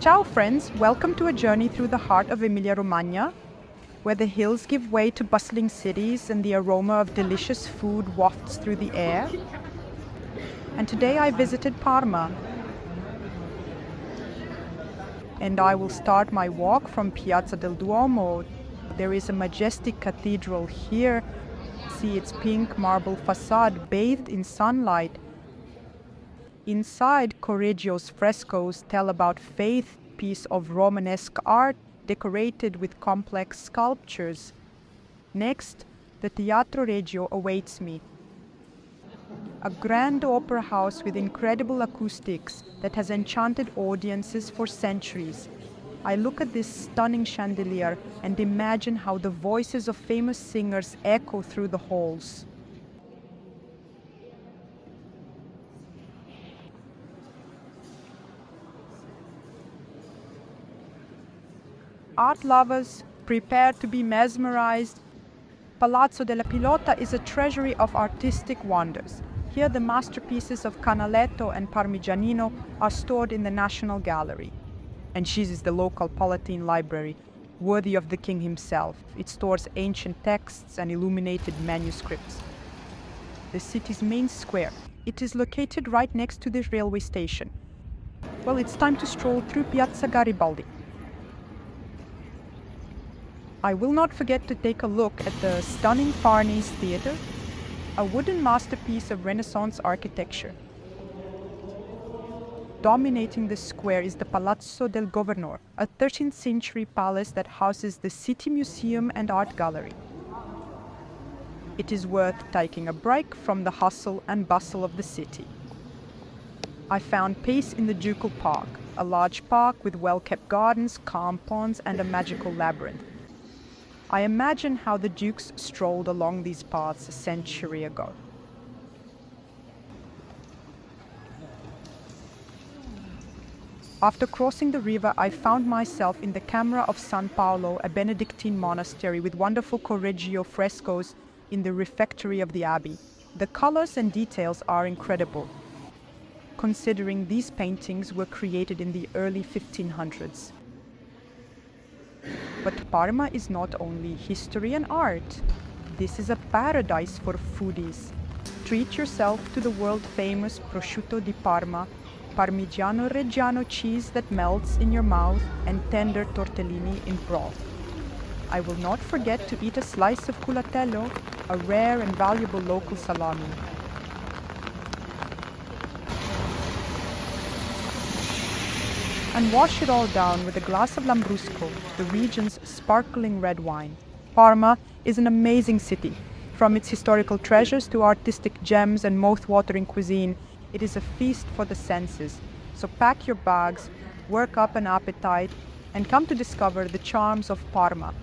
Ciao friends, welcome to a journey through the heart of Emilia-Romagna, where the hills give way to bustling cities and the aroma of delicious food wafts through the air. And today I visited Parma, and I will start my walk from Piazza del Duomo. There is a majestic cathedral here. See its pink marble facade bathed in sunlight. Inside, Correggio's frescoes tell about faith, piece of Romanesque art decorated with complex sculptures. Next, the Teatro Regio awaits me. A grand opera house with incredible acoustics that has enchanted audiences for centuries. I look at this stunning chandelier and imagine how the voices of famous singers echo through the halls. Art lovers, prepare to be mesmerized. Palazzo della Pilota is a treasury of artistic wonders. Here the masterpieces of Canaletto and Parmigianino are stored in the National Gallery. And this is the local Palatine Library, worthy of the king himself. It stores ancient texts and illuminated manuscripts. The city's main square. It is located right next to the railway station. Well, it's time to stroll through Piazza Garibaldi. I will not forget to take a look at the stunning Farnese Theatre, a wooden masterpiece of Renaissance architecture. Dominating the square is the Palazzo del Governor, a 13th century palace that houses the City Museum and Art Gallery. It is worth taking a break from the hustle and bustle of the city. I found peace in the Ducal Park, a large park with well-kept gardens, calm ponds, and a magical labyrinth. I imagine how the dukes strolled along these paths a century ago. After crossing the river, I found myself in the Camera of San Paolo, a Benedictine monastery with wonderful Correggio frescoes in the refectory of the abbey. The colors and details are incredible, considering these paintings were created in the early 1500s. But Parma is not only history and art. This is a paradise for foodies. Treat yourself to the world-famous prosciutto di Parma, Parmigiano Reggiano cheese that melts in your mouth, and tender tortellini in broth. I will not forget to eat a slice of culatello, a rare and valuable local salami. And wash it all down with a glass of Lambrusco, the region's sparkling red wine. Parma is an amazing city. From its historical treasures to artistic gems and mouth-watering cuisine, it is a feast for the senses. So pack your bags, work up an appetite, and come to discover the charms of Parma.